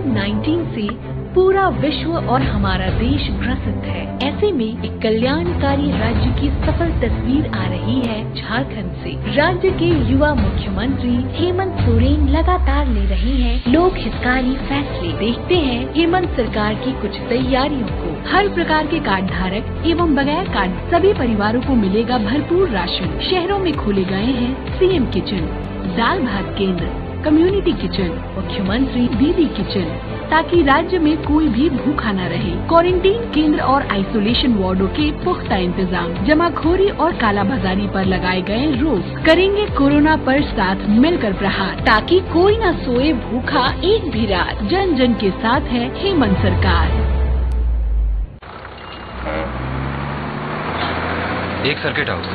कोविड-19 से पूरा विश्व और हमारा देश ग्रसित है। ऐसे में एक कल्याणकारी राज्य की सफल तस्वीर आ रही है झारखंड से। राज्य के युवा मुख्यमंत्री हेमंत सोरेन लगातार ले रहे हैं लोक हितकारी फैसले। देखते हैं हेमंत सरकार की कुछ तैयारियों को। हर प्रकार के कार्ड धारक एवं बगैर कार्ड सभी परिवारों को मिलेगा भरपूर राशन। शहरों में खोले गए हैं सीएम किचन, दाल भात केंद्र, कम्युनिटी किचन, मुख्यमंत्री दीदी किचन, ताकि राज्य में कोई भी भूखा न रहे। क्वारंटीन केंद्र और आइसोलेशन वार्डों के पुख्ता इंतजाम। जमाखोरी और कालाबाजारी पर लगाए गए रोक। करेंगे कोरोना पर साथ मिलकर प्रहार, ताकि कोई न सोए भूखा एक भी रात। जन जन के साथ है हेमंत सरकार। एक circuit house.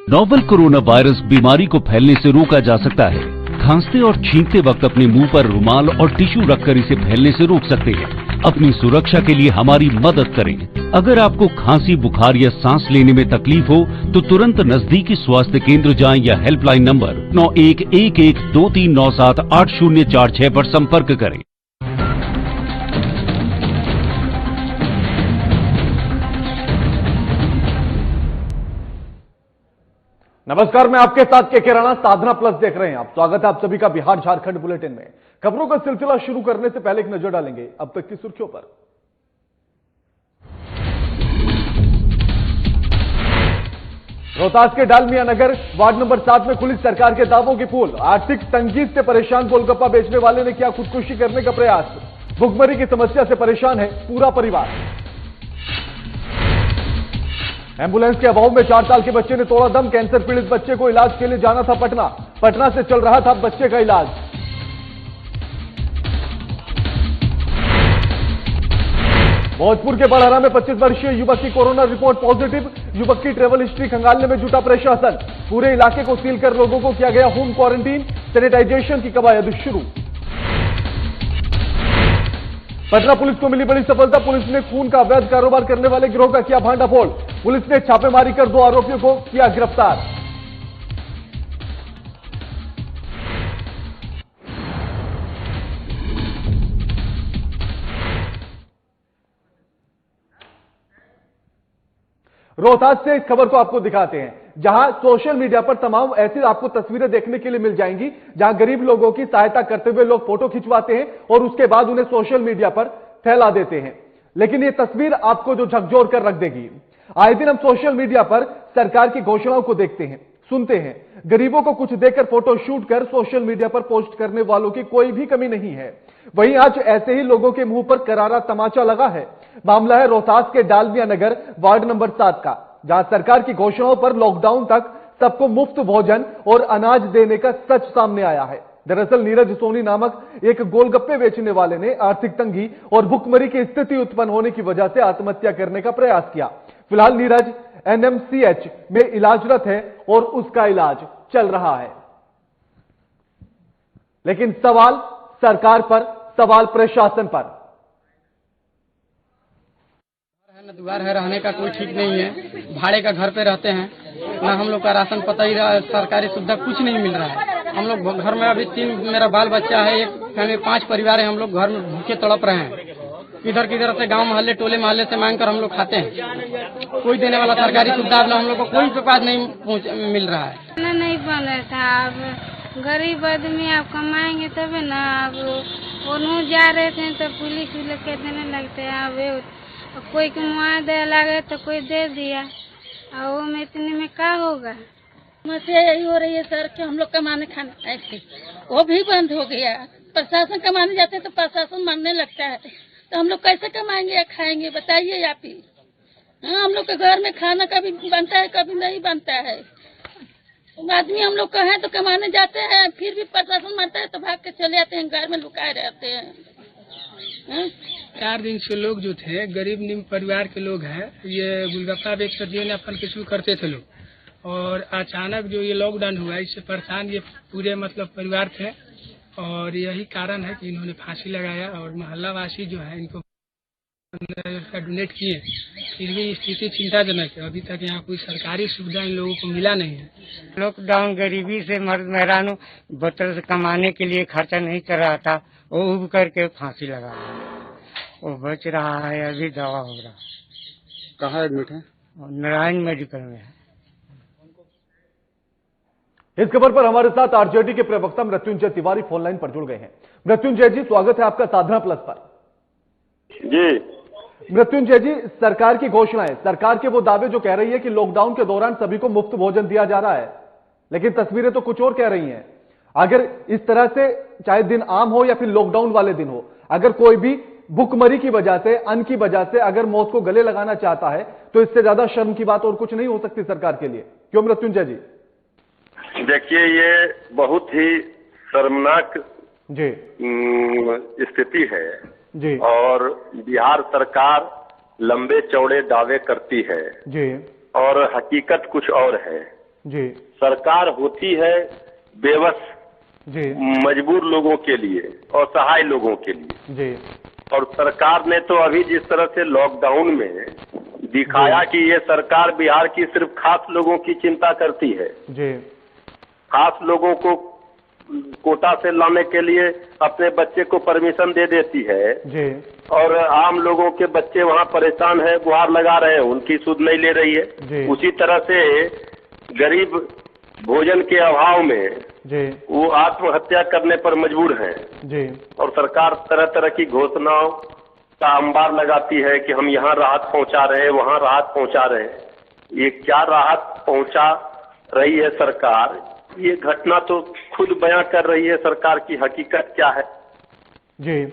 Novel corona virus बीमारी को फैलने से रोका जा सकता है। खांसते और छींकते वक्त अपने मुंह पर रुमाल और टिश्यू रखकर इसे फैलने से रोक सकते हैं। अपनी सुरक्षा के लिए हमारी मदद करें। अगर आपको खांसी, बुखार या सांस लेने में तकलीफ हो तो तुरंत नजदीकी स्वास्थ्य केंद्र जाएं या हेल्पलाइन नंबर 911123978046 पर संपर्क करें। नमस्कार, मैं आपके साथ के राणा साधना प्लस देख रहे हैं आप। स्वागत है आप सभी का बिहार झारखंड बुलेटिन में। खबरों का सिलसिला शुरू करने से पहले एक नजर डालेंगे अब तक की सुर्खियों पर। रोहतास के डालमिया नगर वार्ड नंबर 7 में खुली सरकार के दावों की पोल। आर्थिक तंगी से परेशान गोलगप्पा बेचने वाले ने किया खुदकुशी करने का प्रयास। भुखमरी की समस्या से परेशान है पूरा परिवार। एम्बुलेंस के अभाव में 4 साल के बच्चे ने तोड़ा दम। कैंसर पीड़ित बच्चे को इलाज के लिए जाना था पटना। पटना से चल रहा था बच्चे का इलाज। भोजपुर के बड़हरा में 25 वर्षीय युवक की कोरोना रिपोर्ट पॉजिटिव। युवक की ट्रेवल हिस्ट्री खंगालने में जुटा प्रशासन। पूरे इलाके को सील कर लोगों को किया गया होम क्वारंटीन। सैनिटाइजेशन की कवायद शुरू। पटना पुलिस को मिली बड़ी सफलता। पुलिस ने खून का अवैध कारोबार करने वाले गिरोह का किया भांडाफोड़। पुलिस ने छापेमारी कर 2 आरोपियों को किया गिरफ्तार। रोहतास से इस खबर को आपको दिखाते हैं, जहां सोशल मीडिया पर तमाम ऐसी आपको तस्वीरें देखने के लिए मिल जाएंगी जहां गरीब लोगों की सहायता करते हुए लोग फोटो खिंचवाते हैं और उसके बाद उन्हें सोशल मीडिया पर फैला देते हैं। लेकिन यह तस्वीर आपको जो झकझोर कर रख देगी। आए दिन हम सोशल मीडिया पर सरकार की घोषणाओं को देखते हैं, सुनते हैं। गरीबों को कुछ देकर फोटो शूट कर सोशल मीडिया पर पोस्ट करने वालों की कोई भी कमी नहीं है। वहीं आज ऐसे ही लोगों के मुंह पर करारा तमाचा लगा है। मामला है रोहतास के डालमिया नगर वार्ड नंबर 7 का, जहां सरकार की घोषणाओं पर लॉकडाउन तक सबको मुफ्त भोजन और अनाज देने का सच सामने आया है। दरअसल नीरज सोनी नामक एक गोलगप्पे बेचने वाले ने आर्थिक तंगी और भुखमरी की स्थिति उत्पन्न होने की वजह से आत्महत्या करने का प्रयास किया। फिलहाल नीरज एनएमसीएच में इलाजरत है और उसका इलाज चल रहा है। लेकिन सवाल सरकार पर, सवाल प्रशासन पर। द्वार है, रहने का कोई ठीक नहीं है। भाड़े का घर पे रहते हैं ना। हम लोग का राशन पता ही रहा, सरकारी सुविधा कुछ नहीं मिल रहा है। हम लोग घर में अभी 3 मेरा बाल बच्चा है, एक फैमिली 5 परिवार है। हम लोग घर में भूखे तड़प रहे हैं। किधर किधर से गांव मोहल्ले टोले मोहल्ले से मांग कर हम लोग खाते हैं। कोई देने वाला सरकारी सुविधा हम लोग को कोई के पास नहीं मिल रहा है। नहीं बना था। अब गरीब आदमी आप कमाएंगे तभी ना। अब वो जा रहे थे तो पुलिस के देने लगते हैं। अब कोई को मुआ दे लगे तो कोई दे दिया, और वो में इतने में क्या होगा। समस्या यही हो रही है सर कि हम लोग कमाने खाने थे, वो भी बंद हो गया। प्रशासन कमाने जाते हैं तो प्रशासन मानने लगता है, तो हम लोग कैसे कमाएंगे या खाएंगे बताइए आप ही। हाँ, हम लोग के घर में खाना कभी बनता है कभी नहीं बनता है। आदमी हम लोग कहें तो कमाने जाते हैं, फिर भी प्रशासन मानता है तो भाग के चले जाते हैं, घर में लुकाए रहते हैं। 4 दिन से लोग जो थे गरीब निम्न परिवार के लोग हैं, ये गोलगप्पा बेचकर जीवन यापन किसी करते थे लोग। और अचानक जो ये लॉकडाउन हुआ इससे परेशान ये पूरे मतलब परिवार थे, और यही कारण है कि इन्होंने फांसी लगाया। और मोहल्ला वासी जो है इनको उसका डोनेट किए, फिर भी स्थिति चिंताजनक है। अभी तक यहाँ कोई सरकारी सुविधा इन लोगों को मिला नहीं है। लॉकडाउन गरीबी से मर्द मेहरानों बच्चों से कमाने के लिए खर्चा नहीं कर रहा था, वो उब करके फांसी लगा, वो बच रहा है, अभी दवा हो रहा। कहाँ एडमिट है? नारायण मेडिकल में है। इस खबर पर हमारे साथ आरजेडी के प्रवक्ता मृत्युंजय तिवारी फोन लाइन पर जुड़ गए हैं। मृत्युंजय जी, स्वागत है आपका साधना प्लस पर। जी मृत्युंजय जी, सरकार की घोषणाएं, सरकार के वो दावे जो कह रही है कि लॉकडाउन के दौरान सभी को मुफ्त भोजन दिया जा रहा है, लेकिन तस्वीरें तो कुछ और कह रही हैं। अगर इस तरह से चाहे दिन आम हो या फिर लॉकडाउन वाले दिन हो, अगर कोई भी भूखमरी की वजह से, अन्न की वजह से अगर मौत को गले लगाना चाहता है, तो इससे ज्यादा शर्म की बात और कुछ नहीं हो सकती सरकार के लिए। क्यों मृत्युंजय जी? देखिए, ये बहुत ही शर्मनाक जी स्थिति है जी और बिहार सरकार लंबे चौड़े दावे करती है जी और हकीकत कुछ और है। जी सरकार होती है बेबस जी मजबूर लोगों के लिए और सहाय लोगों के लिए। जी और सरकार ने तो अभी जिस तरह से लॉकडाउन में दिखाया कि ये सरकार बिहार की सिर्फ खास लोगों की चिंता करती है, जी खास लोगों को कोटा से लाने के लिए अपने बच्चे को परमिशन दे देती है जी और आम लोगों के बच्चे वहाँ परेशान है, गुहार लगा रहे हैं, उनकी सुध नहीं ले रही है। उसी तरह से गरीब भोजन के अभाव में जी वो आत्महत्या करने पर मजबूर हैं जी और सरकार तरह तरह की घोषणाओं का अंबार लगाती है कि हम यहाँ राहत पहुँचा रहे हैं, वहाँ राहत पहुँचा रहे हैं। ये क्या राहत पहुँचा रही है सरकार, ये घटना तो खुद बयां कर रही है सरकार की हकीकत क्या है। जी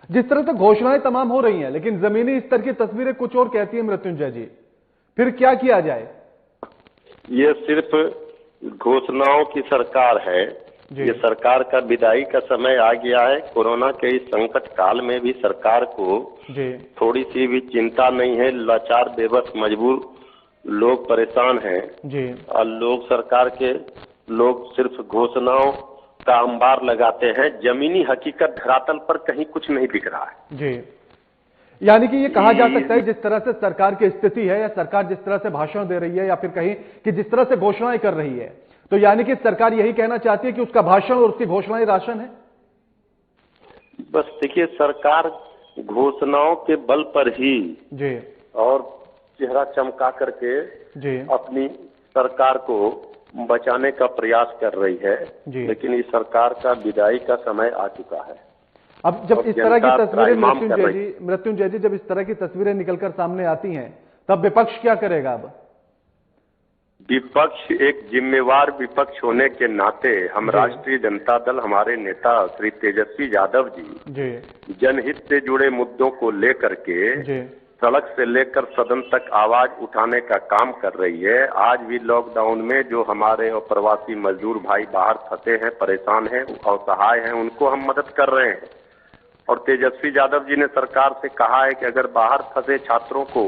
जिस तरह से घोषणाएं तमाम हो रही हैं, लेकिन जमीनी स्तर की तस्वीरें कुछ और कहती है मृत्युंजय जी, फिर क्या किया जाए? ये सिर्फ घोषणाओं की सरकार है। ये सरकार का विदाई का समय आ गया है। कोरोना के इस संकट काल में भी सरकार को थोड़ी सी भी चिंता नहीं है। लाचार बेबस मजबूर लोग परेशान हैं जी और लोग सरकार के लोग सिर्फ घोषणाओं का अंबार लगाते हैं। जमीनी हकीकत धरातल पर कहीं कुछ नहीं दिख रहा है जी। यानी कि ये कहा जा सकता है जिस तरह से सरकार की स्थिति है या सरकार जिस तरह से भाषण दे रही है या फिर कहीं कि जिस तरह से घोषणाएं कर रही है, तो यानी कि सरकार यही कहना चाहती है कि उसका भाषण और उसकी घोषणाएं राशन है। बस देखिए, सरकार घोषणाओं के बल पर ही जी और चेहरा चमका करके जी अपनी सरकार को बचाने का प्रयास कर रही है, लेकिन इस सरकार का विदाई का समय आ चुका है। अब जब इस तरह की तस्वीरें मृत्युंजय जी जब इस तरह की तस्वीरें निकलकर सामने आती हैं, तब विपक्ष क्या करेगा? अब विपक्ष एक जिम्मेवार विपक्ष होने के नाते हम राष्ट्रीय जनता दल, हमारे नेता श्री तेजस्वी यादव जी जनहित से जुड़े मुद्दों को लेकर के सड़क से लेकर सदन तक आवाज उठाने का काम कर रही है। आज भी लॉकडाउन में जो हमारे और प्रवासी मजदूर भाई बाहर फंसे हैं, परेशान हैं और सहाय हैं, उनको हम मदद कर रहे हैं। और तेजस्वी यादव जी ने सरकार से कहा है कि अगर बाहर फंसे छात्रों को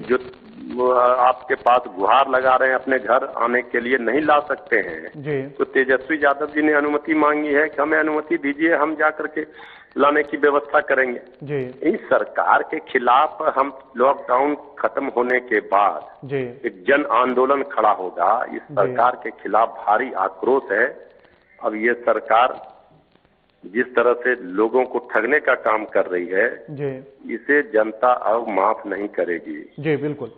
जो आपके पास गुहार लगा रहे हैं अपने घर आने के लिए नहीं ला सकते हैं, तो तेजस्वी यादव जी ने अनुमति मांगी है कि हमें अनुमति दीजिए, हम जा करके लाने की व्यवस्था करेंगे। इस सरकार के खिलाफ हम लॉकडाउन खत्म होने के बाद एक जन आंदोलन खड़ा होगा। इस सरकार के खिलाफ भारी आक्रोश है। अब ये सरकार जिस तरह से लोगों को ठगने का काम कर रही है, इसे जनता अब माफ नहीं करेगी। जी बिल्कुल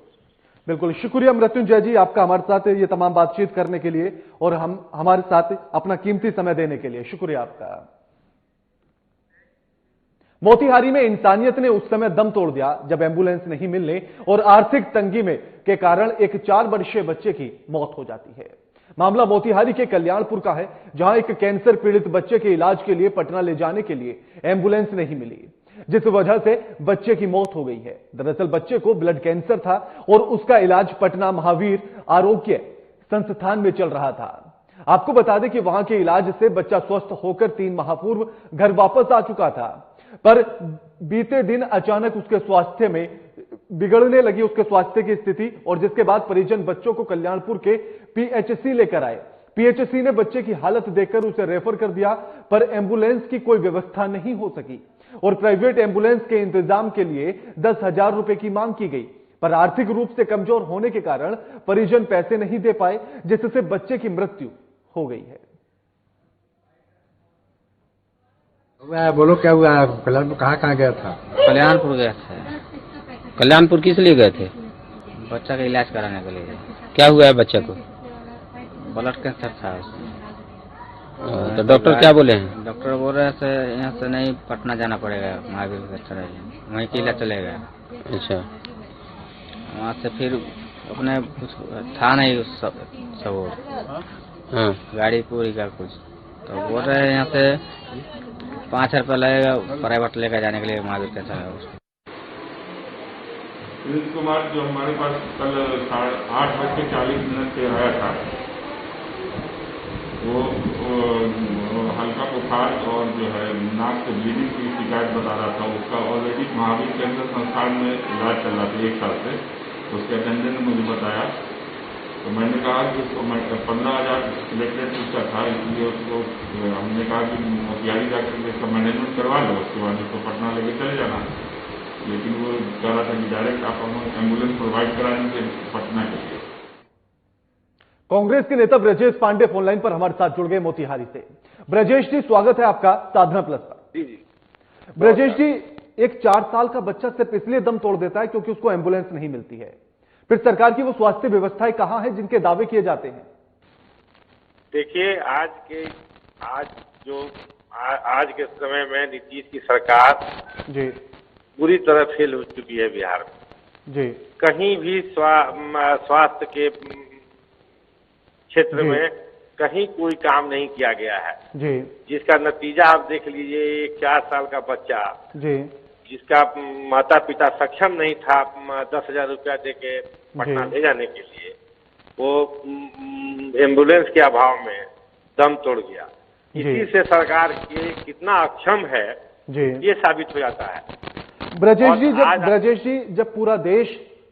बिल्कुल। शुक्रिया मृत्युंजय जी आपका हमारे साथ ये तमाम बातचीत करने के लिए और हम हमारे साथ अपना कीमती समय देने के लिए शुक्रिया आपका। मोतिहारी में इंसानियत ने उस समय दम तोड़ दिया जब एम्बुलेंस नहीं मिलने और आर्थिक तंगी में के कारण एक 4 वर्षीय बच्चे की मौत हो जाती है। मामला मोतिहारी के कल्याणपुर का है, जहां एक कैंसर पीड़ित बच्चे के इलाज के लिए पटना ले जाने के लिए एम्बुलेंस नहीं मिली, जिस वजह से बच्चे की मौत हो गई है। दरअसल बच्चे को ब्लड कैंसर था और उसका इलाज पटना महावीर आरोग्य संस्थान में चल रहा था। आपको बता दें कि वहां के इलाज से बच्चा स्वस्थ होकर 3 माह पूर्व घर वापस आ चुका था, पर बीते दिन अचानक उसके स्वास्थ्य में बिगड़ने लगी उसके स्वास्थ्य की स्थिति और जिसके बाद परिजन बच्चों को कल्याणपुर के पीएचसी लेकर आए। पीएचसी ने बच्चे की हालत देखकर उसे रेफर कर दिया, पर एम्बुलेंस की कोई व्यवस्था नहीं हो सकी। और प्राइवेट एम्बुलेंस के इंतजाम के लिए 10,000 रुपए की मांग की गई, पर आर्थिक रूप से कमजोर होने के कारण परिजन पैसे नहीं दे पाए, जिससे बच्चे की मृत्यु हो गई है। बोलो क्या हुआ? कल्याणपुर कहाँ गया था? कल्याणपुर गया था। कल्याणपुर किस लिए गए थे? बच्चा का इलाज कराने के लिए। क्या हुआ है बच्चे को? ब्लड कैंसर था उसको। तो डॉक्टर क्या बोले हैं? डॉक्टर बोल रहे हैं यहाँ से नहीं, पटना जाना पड़ेगा, महावीर वहीं के इलाज चलेगा। अच्छा, वहाँ से फिर अपने कुछ था नहीं सब हाँ गाड़ी पूरी का कुछ, तो बोल रहे हैं यहाँ से 5,000 रुपया लगेगा प्राइवेट लेकर जाने के लिए महावीर कैंसर है उसको। सुनील कुमार जो हमारे पास कल 8:40 पे आया था, वो हल्का बुखार और जो है नाक से ब्लीडिंग की शिकायत बता रहा था। उसका ऑलरेडी महावीर कैंसर संस्थान में इलाज चल रहा था 1 साल से। उसके अटेंडेंट ने मुझे बताया, तो मैंने कहा कि उसको 15,000 प्लेटलेट उसका था, इसलिए उसको हमने कहा कि मोतिहारी जाकर इसका मैनेजमेंट करवा लो, उसके बाद उसको पटना लेके चले जाना। लेकिन वो कह रहा था कि डायरेक्ट आप हम एम्बुलेंस प्रोवाइड कराएंगे पटना के लिए। कांग्रेस के नेता ब्रजेश पांडे फोनलाइन पर हमारे साथ जुड़ गए मोतिहारी से। ब्रजेश जी, स्वागत है आपका साधना प्लस पर। जी ब्रजेश जी, एक 4 साल का बच्चा सिर्फ इसलिए दम तोड़ देता है क्योंकि उसको एम्बुलेंस नहीं मिलती है, फिर सरकार की वो स्वास्थ्य व्यवस्थाएं कहां हैं जिनके दावे किए जाते हैं? देखिए, आज के समय में नीतीश की सरकार जी बुरी तरह फेल हो चुकी है बिहार में। जी कहीं भी स्वास्थ्य के क्षेत्र में कहीं कोई काम नहीं किया गया है जी, जिसका नतीजा आप देख लीजिए। एक 4 साल का बच्चा जी, जिसका माता पिता सक्षम नहीं था 10,000 रुपया देके पटना ले जाने के लिए, वो एम्बुलेंस के अभाव में दम तोड़ गया। इसी से सरकार के कितना अक्षम है ये साबित हो जाता है। ब्रजेश जी, जब पूरा देश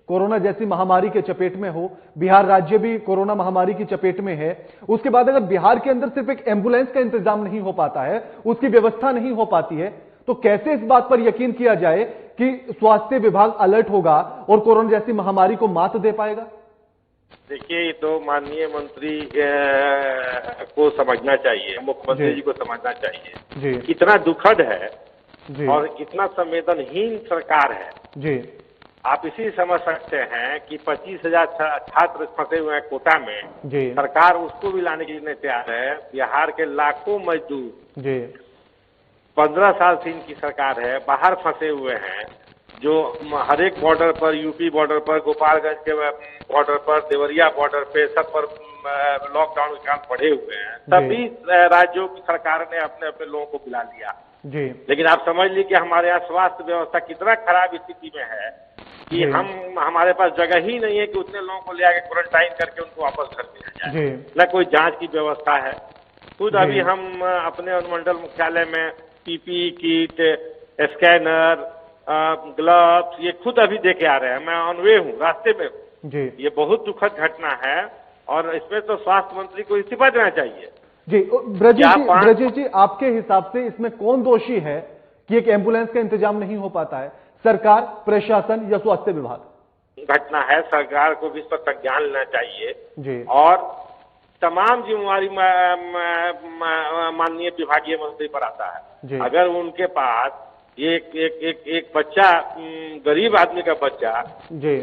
कोरोना जैसी महामारी के चपेट में हो, बिहार राज्य भी कोरोना महामारी की चपेट में है, उसके बाद अगर बिहार के अंदर सिर्फ एक एम्बुलेंस का इंतजाम नहीं हो पाता है, उसकी व्यवस्था नहीं हो पाती है, तो कैसे इस बात पर यकीन किया जाए कि स्वास्थ्य विभाग अलर्ट होगा और कोरोना जैसी महामारी को मात दे पाएगा? देखिए, ये तो माननीय मंत्री को समझना चाहिए, मुख्यमंत्री जी को समझना चाहिए कितना दुखद है और कितना संवेदनहीन सरकार है जी। आप इसी समझ सकते हैं कि 25,000 छात्र फंसे हुए हैं कोटा में जी। सरकार उसको भी लाने के लिए नहीं तैयार है। बिहार के लाखों मजदूर जी 15 साल से इनकी सरकार है, बाहर फंसे हुए हैं, जो हर एक बॉर्डर पर, यूपी बॉर्डर पर, गोपालगंज के बॉर्डर पर, देवरिया बॉर्डर पे, सब पर लॉकडाउन के कारण पड़े हुए हैं। सभी राज्यों की सरकार ने अपने अपने लोगों को बुला लिया जी। लेकिन आप समझ लीजिए कि हमारे यहाँ स्वास्थ्य व्यवस्था कितना खराब स्थिति में है कि हमारे पास जगह ही नहीं है कि उतने लोगों को ले आके क्वारंटाइन करके उनको वापस घर भेजा जाए। न कोई जांच की व्यवस्था है। खुद अभी हम अपने अनुमंडल मुख्यालय में पीपीई किट, स्कैनर, ग्लव्स ये खुद अभी देके आ रहे हैं। मैं ऑन वे हूँ, रास्ते में हूँ। ये बहुत दुखद घटना है और इसमें तो स्वास्थ्य मंत्री को इस्तीफा देना चाहिए जी। ब्रजेश जी, आपके हिसाब से इसमें कौन दोषी है कि एक एम्बुलेंस का इंतजाम नहीं हो पाता है? सरकार, प्रशासन या स्वास्थ्य विभाग? घटना है, सरकार को भी इस पर संज्ञान लेना चाहिए जी। और तमाम जिम्मेवारी माननीय विभागीय मंत्री पर आता है। अगर उनके पास एक बच्चा, गरीब आदमी का बच्चा जी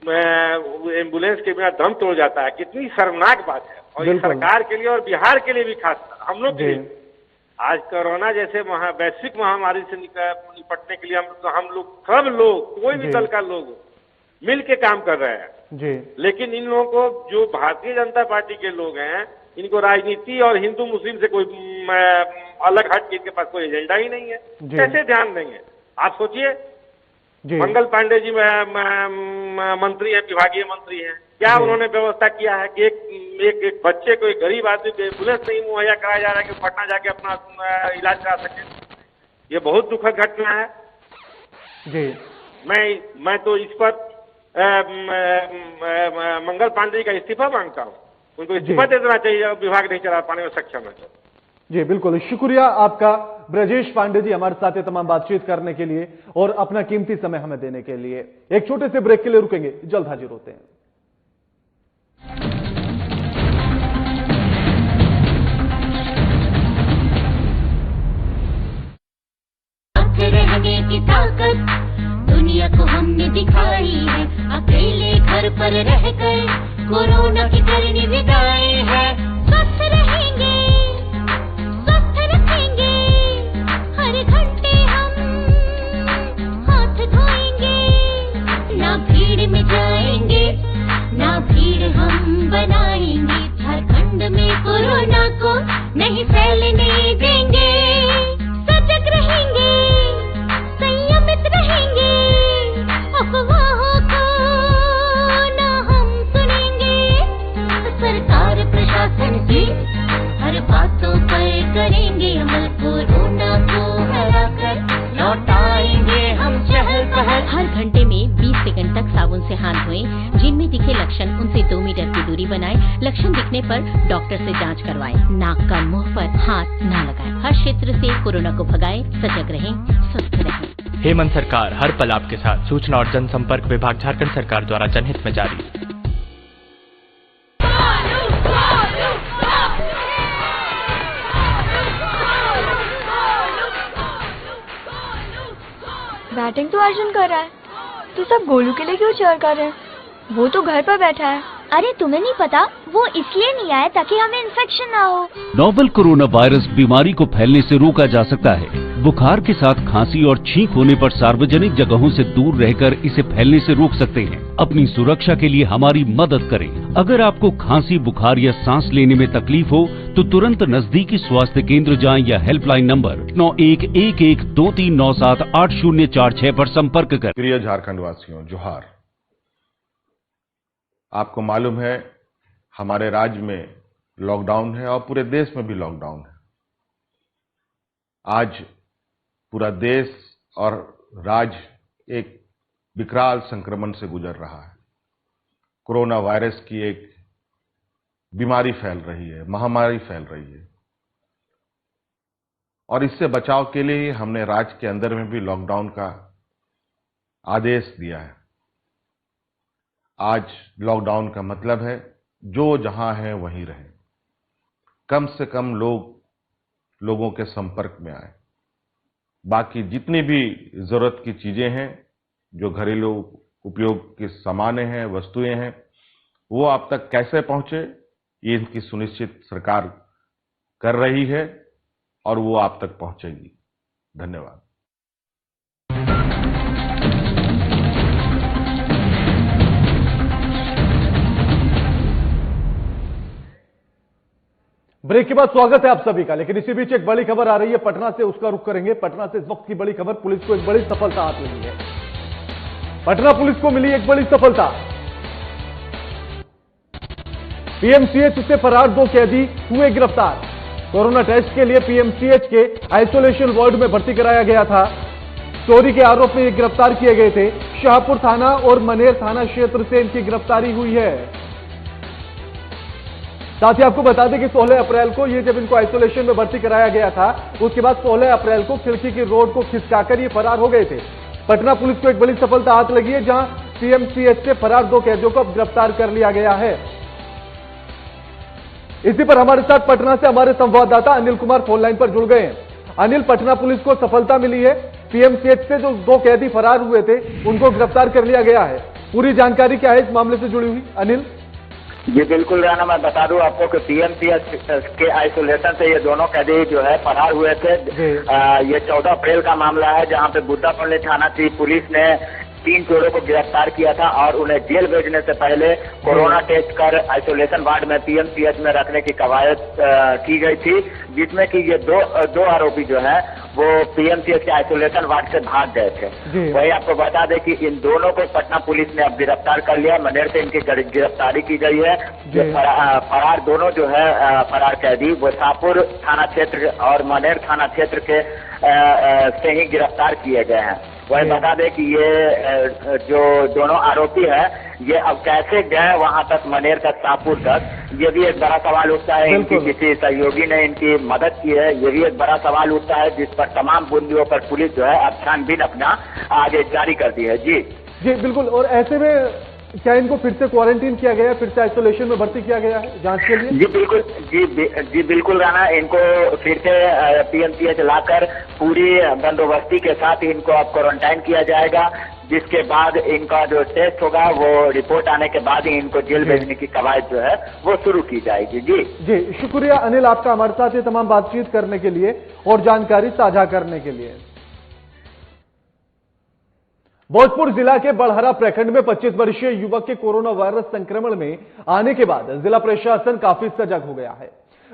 एम्बुलेंस के बिना दम तोड़ जाता है, कितनी शर्मनाक बात है। और ये सरकार के लिए और बिहार के लिए भी खास, हम लोग के लिए आज कोरोना जैसे वैश्विक महामारी से निपटने के लिए हम लोग सब लोग, कोई भी दल का लोग मिल के काम कर रहे हैं जी। लेकिन इन लोगों को, जो भारतीय जनता पार्टी के लोग हैं, इनको राजनीति और हिंदू मुस्लिम से कोई अलग हट के इनके पास कोई एजेंडा ही नहीं है। कैसे ध्यान देंगे आप सोचिए। मंगल पांडे जी मंत्री है, विभागीय मंत्री हैं, क्या उन्होंने व्यवस्था किया है कि एक बच्चे को, एक गरीब आदमी को एम्बुलेंस नहीं मुहैया कराया जा रहा है कि पटना जाके अपना इलाज करा सके? ये बहुत दुखद घटना है जी। मैं तो इस पर मंगल पांडे जी का इस्तीफा मांगता हूँ। उनको इस्तीफा दे देना चाहिए, विभाग नहीं चला पाने में सक्षम है तो। जी बिल्कुल, शुक्रिया आपका ब्रजेश पांडे जी हमारे साथ तमाम बातचीत करने के लिए और अपना कीमती समय हमें देने के लिए। एक छोटे से ब्रेक के लिए रुकेंगे, जल्द हाजिर होते हैं। रहने की ताकत दुनिया को हमने दिखाई है, अकेले घर पर रहकर कोरोना की करनी विदाई है। स्वस्थ रहेंगे, स्वस्थ रखेंगे, हर घंटे हम हाथ धोएंगे, ना भीड़ में जाएंगे, ना भीड़ हम बनाएंगे। झारखंड में कोरोना को नहीं फैलने देंगे, सजग रहेंगे, संयमित रहेंगे, अफवाहों को ना हम सुनेंगे। सरकार प्रशासन की हर बातों पर करेंगे अमल, कोरोना को हराकर लौटाएंगे हम चहल पहल। हर घंटे में 20 सेकंड तक साबुन से हाथ धोएं। जिनमें दिखे लक्षण उनसे 2 मीटर की दूरी बनाएं। लक्षण दिखने पर डॉक्टर से जांच करवाएं। नाक का मुंह पर हाथ न लगाएं। हर क्षेत्र से कोरोना को भगाएं। सजग रहें, स्वस्थ रहें। हेमंत सरकार हर पल आपके साथ। सूचना और जनसंपर्क विभाग झारखंड सरकार द्वारा जनहित में जारी। बैटिंग तो अर्जुन कर रहा है, तो सब गोलू के लिए क्यों चीयर कर रहे हैं? वो तो घर पर बैठा है। अरे तुम्हें नहीं पता, वो इसलिए नहीं आया ताकि हमें इन्फेक्शन ना हो। नोवेल कोरोना वायरस बीमारी को फैलने से रोका जा सकता है। बुखार के साथ खांसी और छींक होने पर सार्वजनिक जगहों से दूर रहकर इसे फैलने से रोक सकते हैं। अपनी सुरक्षा के लिए हमारी मदद करें। अगर आपको खांसी, बुखार या सांस लेने में तकलीफ हो तो तुरंत नजदीकी स्वास्थ्य केंद्र जाएं या हेल्पलाइन नंबर 911123978046 पर संपर्क करें। प्रिय झारखंड वासियों, जोहार। आपको मालूम है हमारे राज्य में लॉकडाउन है और पूरे देश में भी लॉकडाउन है। आज पूरा देश और राज्य एक विकराल संक्रमण से गुजर रहा है। कोरोना वायरस की एक बीमारी फैल रही है, महामारी फैल रही है, और इससे बचाव के लिए हमने राज्य के अंदर में भी लॉकडाउन का आदेश दिया है। आज लॉकडाउन का मतलब है जो जहां है वहीं रहे, कम से कम लोगों के संपर्क में आए। बाकी जितनी भी जरूरत की चीजें हैं, जो घरेलू उपयोग के सामान हैं, वस्तुएं हैं, वो आप तक कैसे पहुंचे, ये इनकी सुनिश्चित सरकार कर रही है और वो आप तक पहुंचेगी। धन्यवाद। ब्रेक के बाद स्वागत है आप सभी का। लेकिन इसी बीच एक बड़ी खबर आ रही है पटना से, उसका रुख करेंगे। पटना से इस वक्त की बड़ी खबर, पुलिस को एक बड़ी सफलता हाथ लगी है। पटना पुलिस को मिली एक बड़ी सफलता। पीएमसीएच से फरार 2 कैदी हुए गिरफ्तार। कोरोना टेस्ट के लिए पीएमसीएच के आइसोलेशन वार्ड में भर्ती कराया गया था। चोरी के आरोप में ये गिरफ्तार किए गए थे। शाहपुर थाना और मनेर थाना क्षेत्र से इनकी गिरफ्तारी हुई है। साथ ही आपको बता दें कि 16 अप्रैल को ये जब इनको आइसोलेशन में भर्ती कराया गया था, उसके बाद 16 अप्रैल को खिड़की की रोड को खिसकाकर ये फरार हो गए थे। पटना पुलिस को एक बड़ी सफलता हाथ लगी है, जहां पीएमसीएच से फरार 2 कैदियों को अब गिरफ्तार कर लिया गया है। इसी पर हमारे साथ पटना से हमारे संवाददाता अनिल कुमार फोन लाइन पर जुड़ गए हैं। अनिल, पटना पुलिस को सफलता मिली है, पीएमसीएच से जो 2 कैदी फरार हुए थे उनको गिरफ्तार कर लिया गया है। पूरी जानकारी क्या है इस मामले से जुड़ी हुई, अनिल? जी बिल्कुल राना, मैं बता दूं आपको कि पीएमसीएच के आइसोलेशन से ये दोनों कैदी जो है फरार हुए थे। ये 14 अप्रैल का मामला है, जहां पे बुद्धापल्ली थाना की पुलिस ने 3 चोरों को गिरफ्तार किया था और उन्हें जेल भेजने से पहले कोरोना टेस्ट कर आइसोलेशन वार्ड में पीएमसीएच में रखने की कवायद की गई थी, जिसमें कि ये दो आरोपी जो है वो पीएमसीएच के आइसोलेशन वार्ड से भाग गए थे। वही आपको बता दें कि इन दोनों को पटना पुलिस ने अब गिरफ्तार कर लिया। मनेर से इनकी गिरफ्तारी की गई है। जो फरार दोनों जो है फरार कैदी वो शाहपुर थाना क्षेत्र और मनेर थाना क्षेत्र के से ही गिरफ्तार किए गए हैं। वही बता दें कि ये जो दोनों आरोपी है ये अब कैसे गए वहां तक, मनेर तक, शाहपुर तक, ये भी एक बड़ा सवाल उठता है। इनकी किसी सहयोगी ने इनकी मदद की है, ये भी एक बड़ा सवाल उठता है, जिस पर तमाम बिंदुओं पर पुलिस जो है अब छानबीन अपना आगे जारी कर दी है। जी बिल्कुल। और ऐसे में क्या इनको फिर से क्वारंटीन किया गया है, फिर से आइसोलेशन में भर्ती किया गया है जांच के लिए? जी बिल्कुल, जी बिल्कुल राणा, इनको फिर से पीएमसीएच लाकर पूरी बंदोबस्ती के साथ इनको अब क्वारंटाइन किया जाएगा, जिसके बाद इनका जो टेस्ट होगा वो रिपोर्ट आने के बाद ही इनको जेल भेजने की कवायद जो है वो शुरू की जाएगी। जी शुक्रिया अनिल आपका हमारे साथ ये तमाम बातचीत करने के लिए और जानकारी साझा करने के लिए। भोजपुर जिला के बड़हरा प्रखंड में 25 वर्षीय युवक के कोरोना वायरस संक्रमण में आने के बाद जिला प्रशासन काफी सजग हो गया है।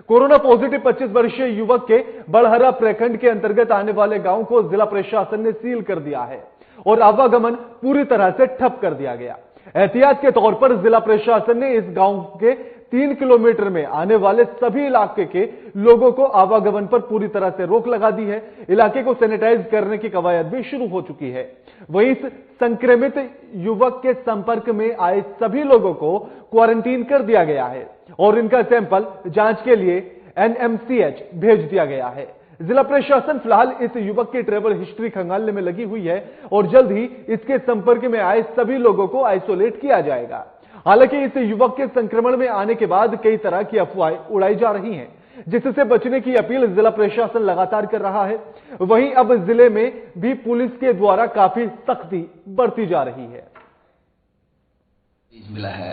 कोरोना पॉजिटिव 25 वर्षीय युवक के बड़हरा प्रखंड के अंतर्गत आने वाले गांव को जिला प्रशासन ने सील कर दिया है और आवागमन पूरी तरह से ठप कर दिया गया। एहतियात के तौर पर जिला प्रशासन ने इस गांव के 3 किलोमीटर में आने वाले सभी इलाके के लोगों को आवागमन पर पूरी तरह से रोक लगा दी है। इलाके को सैनिटाइज करने की कवायद भी शुरू हो चुकी है। वहीं इस संक्रमित युवक के संपर्क में आए सभी लोगों को क्वारंटीन कर दिया गया है और इनका सैंपल जांच के लिए एनएमसीएच भेज दिया गया है। जिला प्रशासन फिलहाल इस युवक की ट्रैवल हिस्ट्री खंगालने में लगी हुई है और जल्द ही इसके संपर्क में आए सभी लोगों को आइसोलेट किया जाएगा। हालांकि इस युवक के संक्रमण में आने के बाद कई तरह की अफवाहें उड़ाई जा रही हैं, जिससे बचने की अपील जिला प्रशासन लगातार कर रहा है। वहीं अब जिले में भी पुलिस के द्वारा काफी सख्ती बरती जा रही है।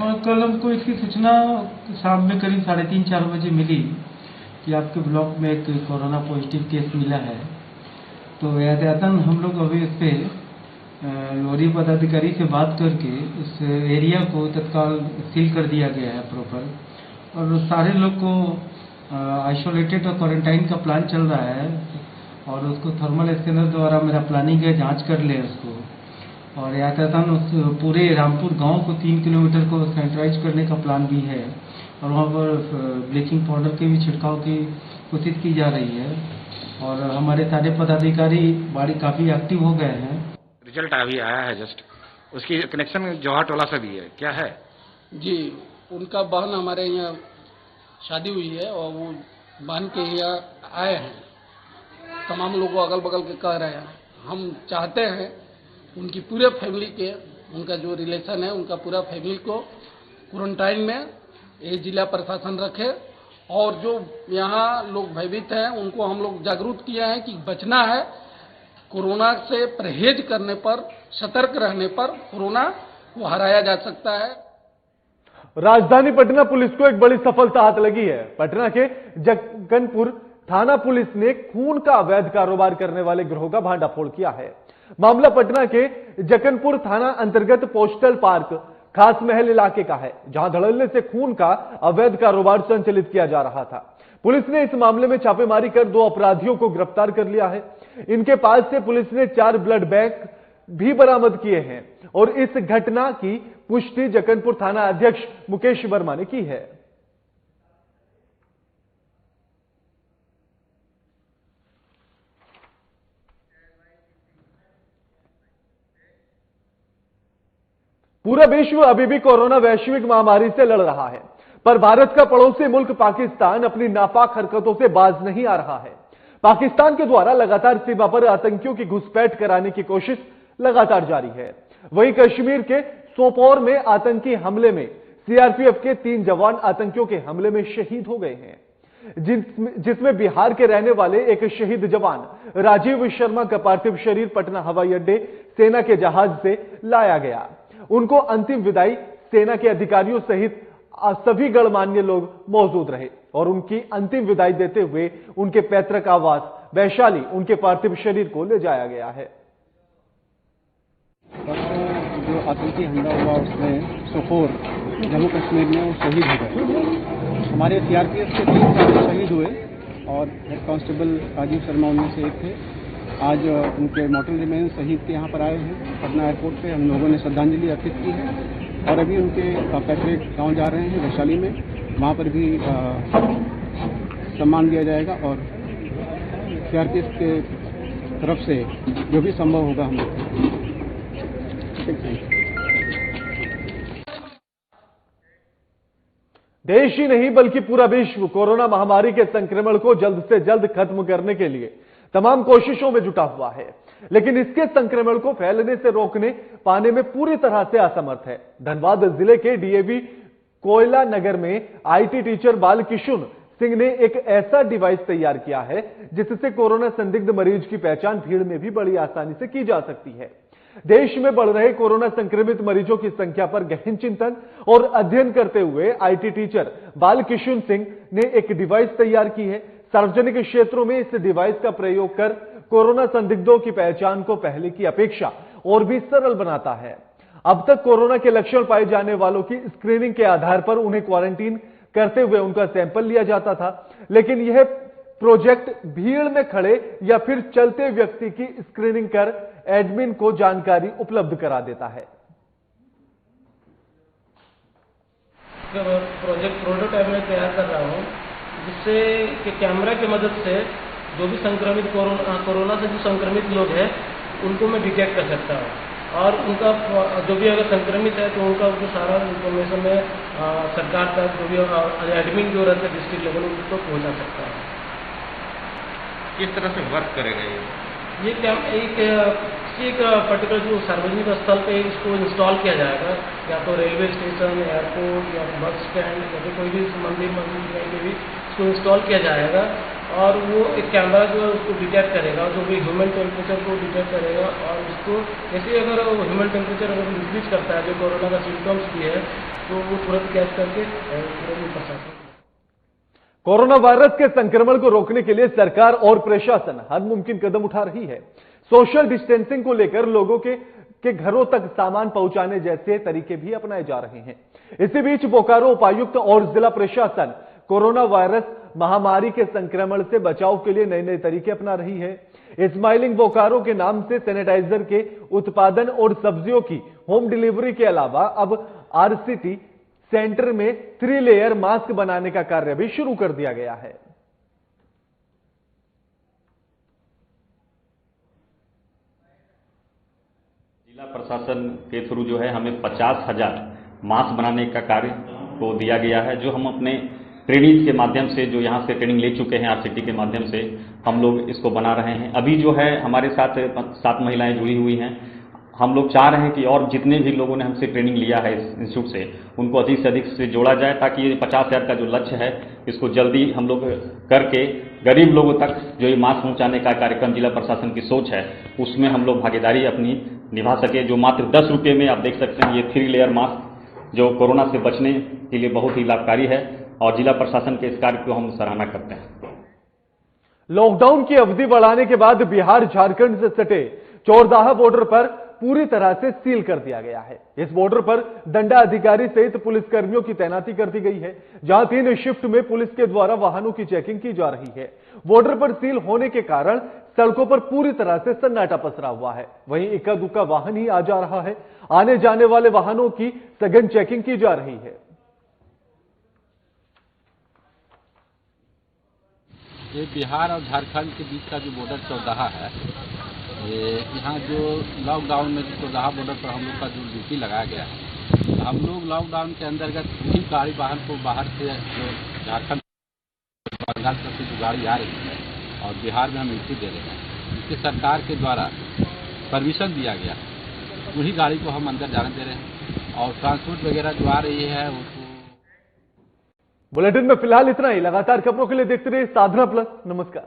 और कल हमको इसकी सूचना शाम में करीब 3:30-4 बजे मिली कि आपके ब्लॉक में एक कोरोना पॉजिटिव केस मिला है। तो एहतियातन हम लोग अभी इस पे लोरी पदाधिकारी से बात करके इस एरिया को तत्काल सील कर दिया गया है प्रॉपर, और सारे लोग को आइसोलेटेड और क्वारंटाइन का प्लान चल रहा है और उसको थर्मल स्कैनर द्वारा मेरा प्लानिंग है जांच कर ले उसको, और एहतियातन उस पूरे रामपुर गांव को 3 किलोमीटर को सैनिटाइज करने का प्लान भी है और वहाँ पर ब्लीचिंग पाउडर के भी छिड़काव की कोशिश की जा रही है और हमारे सारे पदाधिकारी काफी एक्टिव हो गए हैं। रिजल्ट अभी आया है जस्ट, उसकी कनेक्शन जवाहर टोला से भी है, क्या है? जी, उनका बहन हमारे यहाँ शादी हुई है और वो बहन के यहाँ आए हैं। तमाम लोगों अगल बगल के कह रहे हैं, हम चाहते हैं उनकी पूरे फैमिली के, उनका जो रिलेशन है उनका पूरा फैमिली को क्वारंटाइन में ये जिला प्रशासन रखे, और जो यहाँ लोग भयभीत हैं उनको हम लोग जागरूक किए हैं कि बचना है, कोरोना से परहेज करने पर, सतर्क रहने पर कोरोना को हराया जा सकता है। राजधानी पटना पुलिस को एक बड़ी सफलता हाथ लगी है। पटना के जक्कनपुर थाना पुलिस ने खून का अवैध कारोबार करने वाले गिरोह का भांडाफोड़ किया है। मामला पटना के जक्कनपुर थाना अंतर्गत पोस्टल पार्क खास महल इलाके का है, जहां धड़ल्ले से खून का अवैध कारोबार संचालित किया जा रहा था। पुलिस ने इस मामले में छापेमारी कर 2 अपराधियों को गिरफ्तार कर लिया है। इनके पास से पुलिस ने 4 ब्लड बैंक भी बरामद किए हैं और इस घटना की पुष्टि जक्कनपुर थाना अध्यक्ष मुकेश वर्मा ने की है। पूरा विश्व अभी भी कोरोना वैश्विक महामारी से लड़ रहा है, पर भारत का पड़ोसी मुल्क पाकिस्तान अपनी नापाक हरकतों से बाज नहीं आ रहा है। पाकिस्तान के द्वारा लगातार सीमा पर आतंकियों की घुसपैठ कराने की कोशिश लगातार जारी है। वहीं कश्मीर के सोपोर में आतंकी हमले में सीआरपीएफ के 3 जवान आतंकियों के हमले में शहीद हो गए हैं, जिसमें बिहार के रहने वाले एक शहीद जवान राजीव शर्मा का पार्थिव शरीर पटना हवाई अड्डे सेना के जहाज से लाया गया। उनको अंतिम विदाई सेना के अधिकारियों सहित सभी गणमान्य लोग मौजूद रहे और उनकी अंतिम विदाई देते हुए उनके पैतृक आवास वैशाली उनके पार्थिव शरीर को ले जाया गया है। जो आतंकी हमला हुआ उसमें सोपोर जम्मू कश्मीर में वो शहीद हो गए। हमारे सीआरपीएफ के 3 साथी शहीद हुए और हेड कांस्टेबल राजीव शर्मा उनमें से एक थे। आज उनके मॉर्टल रिमेन शहीद के यहाँ पर आए हैं पटना एयरपोर्ट पे। हम लोगों ने श्रद्धांजलि अर्पित की है और अभी उनके पैतृक गांव जा रहे हैं वैशाली में, वहाँ पर भी सम्मान दिया जाएगा और सीआरपीएफ के तरफ से जो भी संभव होगा हम लोग देश ही नहीं बल्कि पूरा विश्व कोरोना महामारी के संक्रमण को जल्द से जल्द खत्म करने के लिए तमाम कोशिशों में जुटा हुआ है, लेकिन इसके संक्रमण को फैलने से रोकने पाने में पूरी तरह से असमर्थ है। धनबाद जिले के डीएवी कोयला नगर में आईटी टीचर बालकिशुन सिंह ने एक ऐसा डिवाइस तैयार किया है जिससे कोरोना संदिग्ध मरीज की पहचान भीड़ में भी बड़ी आसानी से की जा सकती है। देश में बढ़ रहे कोरोना संक्रमित मरीजों की संख्या पर गहन चिंतन और अध्ययन करते हुए आईटी टीचर बालकिशुन सिंह ने एक डिवाइस तैयार की है। सार्वजनिक क्षेत्रों में इस डिवाइस का प्रयोग कर कोरोना संदिग्धों की पहचान को पहले की अपेक्षा और भी सरल बनाता है। अब तक कोरोना के लक्षण पाए जाने वालों की स्क्रीनिंग के आधार पर उन्हें क्वारंटीन करते हुए उनका सैंपल लिया जाता था, लेकिन यह प्रोजेक्ट भीड़ में खड़े या फिर चलते व्यक्ति की स्क्रीनिंग कर एडमिन को जानकारी उपलब्ध करा देता है। प्रोजेक्ट प्रोटोटाइप में तैयार कर रहा हूं, जिससे कि कैमरा की मदद से जो भी संक्रमित कोरोना से जो संक्रमित लोग हैं उनको मैं डिटेक्ट कर सकता हूं, और उनका जो भी अगर संक्रमित है तो उनका जो सारा इंफॉर्मेशन में सरकार तक जो भी एडमिन जो रहता है डिस्ट्रिक्ट लेवल उन तक पहुंचा सकता है। किस तरह से वर्क करेगा ये क्या किसी एक पर्टिकुलर जो सार्वजनिक स्थल पे इसको इंस्टॉल किया जाएगा, या तो रेलवे स्टेशन, एयरपोर्ट या बस स्टैंड या फिर कोई भी मंदिर कहीं पे भी इसको इंस्टॉल किया जाएगा, और वो एक कैमरा जो है उसको डिटेक्ट करेगा, जो भी ह्यूमन टेम्परेचर को डिटेक्ट करेगा, और उसको जैसे अगर ह्यूमन टेम्परेचर अगर इंक्रीज करता है जो कोरोना का सिम्टम्स भी है तो वो तुरंत कैच करके तुरंत कर सकते हैं। कोरोना वायरस के संक्रमण को रोकने के लिए सरकार और प्रशासन हर मुमकिन कदम उठा रही है। सोशल डिस्टेंसिंग को लेकर लोगों के घरों तक सामान पहुंचाने जैसे तरीके भी अपनाए जा रहे हैं। इसी बीच बोकारो उपायुक्त और जिला प्रशासन कोरोना वायरस महामारी के संक्रमण से बचाव के लिए नए नए तरीके अपना रही है। स्माइलिंग बोकारो के नाम से सैनिटाइजर के उत्पादन और सब्जियों की होम डिलीवरी के अलावा अब आरसीटी सेंटर में 3 लेयर मास्क बनाने का कार्य भी शुरू कर दिया गया है। जिला प्रशासन के थ्रू जो है हमें 50,000 मास्क बनाने का कार्य को दिया गया है, जो हम अपने ट्रेनिंग के माध्यम से जो यहाँ से ट्रेनिंग ले चुके हैं आरसीटी के माध्यम से हम लोग इसको बना रहे हैं। अभी जो है हमारे साथ 7 महिलाएं जुड़ी हुई हैं। हम लोग चाह रहे हैं कि और जितने भी लोगों ने हमसे ट्रेनिंग लिया है इस इंस्टीट्यूट से उनको अधिक से अधिक से जोड़ा जाए, ताकि ये 50,000 का जो लक्ष्य है इसको जल्दी हम लोग करके गरीब लोगों तक जो ये मास्क पहुंचाने का कार्यक्रम जिला प्रशासन की सोच है उसमें हम लोग भागीदारी अपनी निभा सके। जो मात्र 10 रुपये में आप देख सकते हैं ये 3 लेयर मास्क जो कोरोना से बचने के लिए बहुत ही लाभकारी है, और जिला प्रशासन के इस कार्य को हम सराहना करते हैं। लॉकडाउन की अवधि बढ़ाने के बाद बिहार झारखंड से सटे चौरदाहा बॉर्डर पर पूरी तरह से सील कर दिया गया है। इस बॉर्डर पर दंडा अधिकारी सहित पुलिसकर्मियों की तैनाती कर दी गई है, जहां 3 शिफ्ट में पुलिस के द्वारा वाहनों की चेकिंग की जा रही है। बॉर्डर पर सील होने के कारण सड़कों पर पूरी तरह से सन्नाटा पसरा हुआ है। वहीं इक्का दुक्का वाहन ही आ जा रहा है। आने जाने वाले वाहनों की सघन चेकिंग की जा रही है। ये बिहार और झारखंड के बीच का जो बॉर्डर चौराहा है, यहाँ जो लॉकडाउन में चौराहा बॉर्डर पर हम लोग का जो ड्यूटी लगाया गया है, हम लोग लॉकडाउन के अंतर्गत सभी गाड़ी वाहन को बाहर से जो झारखंड बंगाल से जो गाड़ी आ रही है और बिहार में हम एंट्री दे रहे हैं, इसके सरकार के द्वारा परमिशन दिया गया है, वही गाड़ी को हम अंदर जाने दे रहे हैं, और ट्रांसपोर्ट वगैरह जो आ रही है उसको। बुलेटिन में फिलहाल इतना ही। लगातार खबरों के लिए देखते रहिए साधना प्लस। नमस्कार।